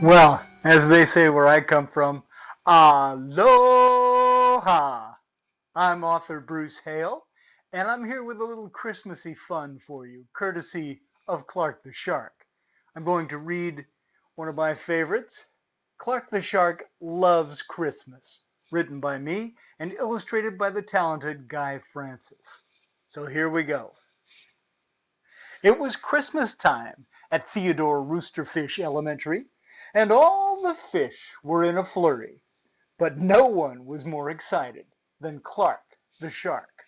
Well, as they say where I come from, aloha! I'm author Bruce Hale, and I'm here with a little Christmassy fun for you, courtesy of Clark the Shark. I'm going to read one of my favorites, Clark the Shark Loves Christmas, written by me and illustrated by the talented Guy Francis. So here we go. It was Christmas time at Theodore Roosterfish Elementary, and all the fish were in a flurry. But no one was more excited than Clark the shark.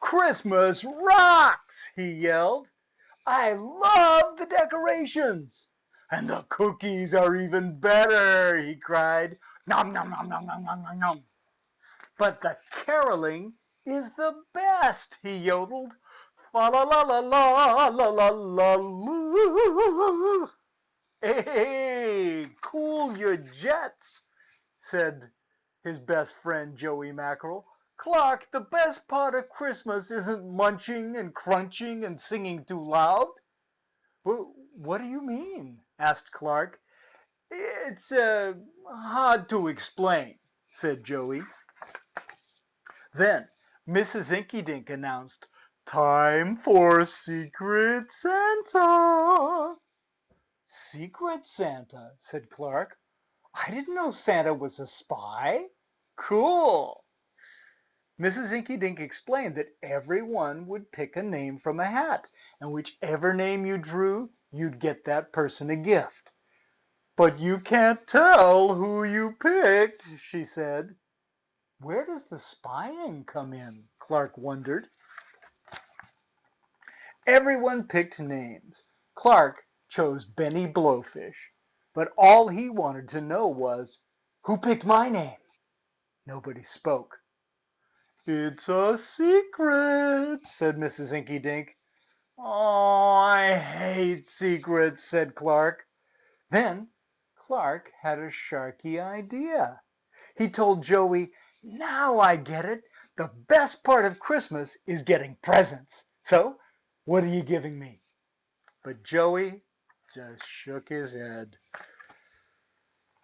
"Christmas rocks!" he yelled. "I love the decorations! And the cookies are even better!" he cried. "Nom, nom, nom, nom, nom, nom, nom, nom. But the caroling is the best!" he yodeled. "Fa la la la la la la la la." "Hey, cool your jets," said his best friend Joey Mackerel. "Clark, the best part of Christmas isn't munching and crunching and singing too loud." "What do you mean?" asked Clark. "It's hard to explain," said Joey. Then Mrs. Inkydink announced, "Time for Secret Santa." "Secret Santa?" said Clark. "I didn't know Santa was a spy. Cool." Mrs. Inkydink explained that everyone would pick a name from a hat, and whichever name you drew, you'd get that person a gift. "But you can't tell who you picked," she said. "Where does the spying come in?" Clark wondered. Everyone picked names. Clark chose Benny Blowfish, but all he wanted to know was, "Who picked my name?" Nobody spoke. "It's a secret," said Mrs. Inkydink. "Oh, I hate secrets," said Clark. Then Clark had a sharky idea. He told Joey, "Now I get it. The best part of Christmas is getting presents. So, what are you giving me?" But Joey just shook his head.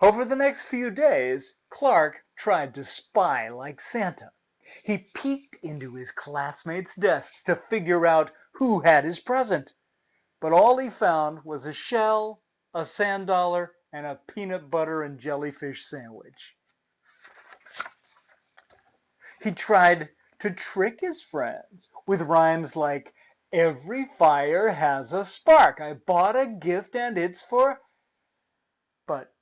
Over the next few days, Clark tried to spy like Santa. He peeked into his classmates' desks to figure out who had his present. But all he found was a shell, a sand dollar, and a peanut butter and jellyfish sandwich. He tried to trick his friends with rhymes like, "Every fire has a spark. I bought a gift and it's for—" But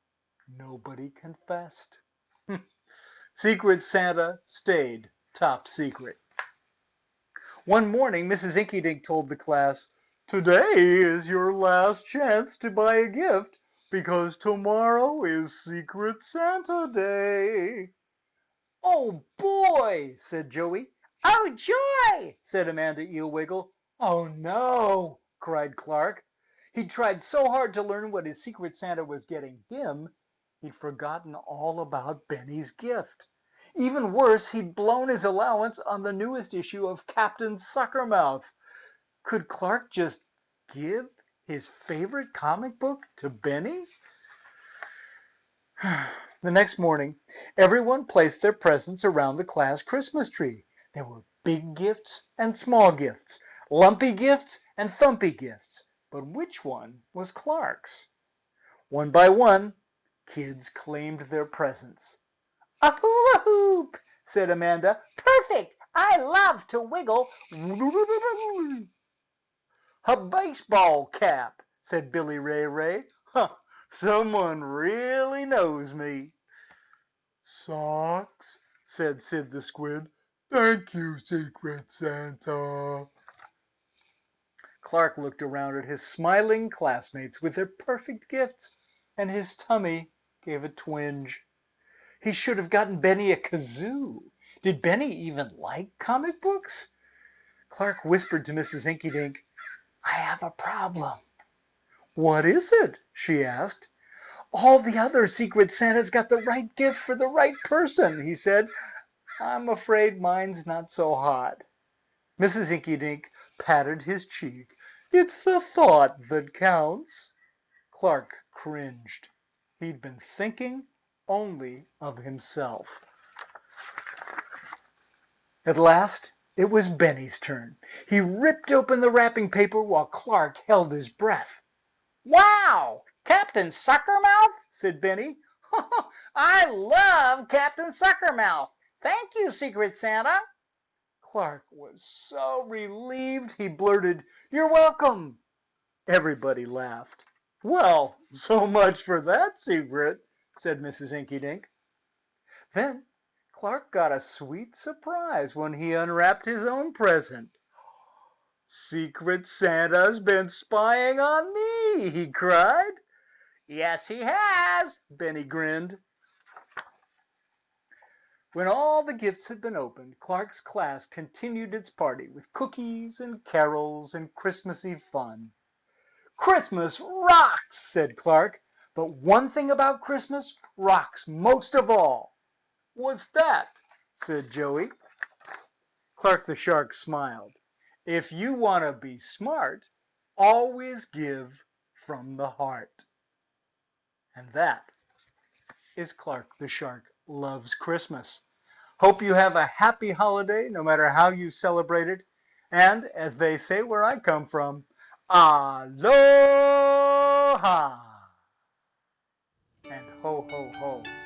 nobody confessed. Secret Santa stayed top secret. One morning Mrs. Inkydink told the class, "Today is your last chance to buy a gift because tomorrow is Secret Santa Day." "Oh boy!" said Joey. "Oh joy!" said Amanda Eelwiggle. "Oh no!" cried Clark. He'd tried so hard to learn what his Secret Santa was getting him, he'd forgotten all about Benny's gift. Even worse, he'd blown his allowance on the newest issue of Captain Suckermouth. Could Clark just give his favorite comic book to Benny? The next morning, everyone placed their presents around the class Christmas tree. There were big gifts and small gifts, lumpy gifts and thumpy gifts. But which one was Clark's? One by one, kids claimed their presents. "A hula hoop," said Amanda. "Perfect. I love to wiggle." "A baseball cap," said Billy Ray Ray. "Huh, someone really knows me." "Socks," said Sid the Squid. "Thank you, Secret Santa." Clark looked around at his smiling classmates with their perfect gifts, and his tummy gave a twinge. He should have gotten Benny a kazoo. Did Benny even like comic books? Clark whispered to Mrs. Inkydink, "I have a problem." "What is it?" she asked. "All the other Secret Santas got the right gift for the right person," he said. "I'm afraid mine's not so hot." Mrs. Inkydink patted his cheek. "It's the thought that counts." Clark cringed. He'd been thinking only of himself. At last it was Benny's turn. He ripped open the wrapping paper while Clark held his breath. "Wow! Captain Suckermouth?" said Benny. "I love Captain Suckermouth. Thank you, Secret Santa." Clark was so relieved he blurted, "You're welcome." Everybody laughed. "Well, so much for that secret," said Mrs. Inky-Dink. Then Clark got a sweet surprise when he unwrapped his own present. "Secret Santa's been spying on me," he cried. "Yes, he has," Benny grinned. When all the gifts had been opened, Clark's class continued its party with cookies and carols and Christmassy fun. "Christmas rocks," said Clark. "But one thing about Christmas rocks most of all." "What's that?" said Joey. Clark the Shark smiled. "If you want to be smart, always give from the heart." And that is Clark the Shark Loves Christmas. Hope you have a happy holiday no matter how you celebrate it. And as they say where I come from, aloha and ho ho ho.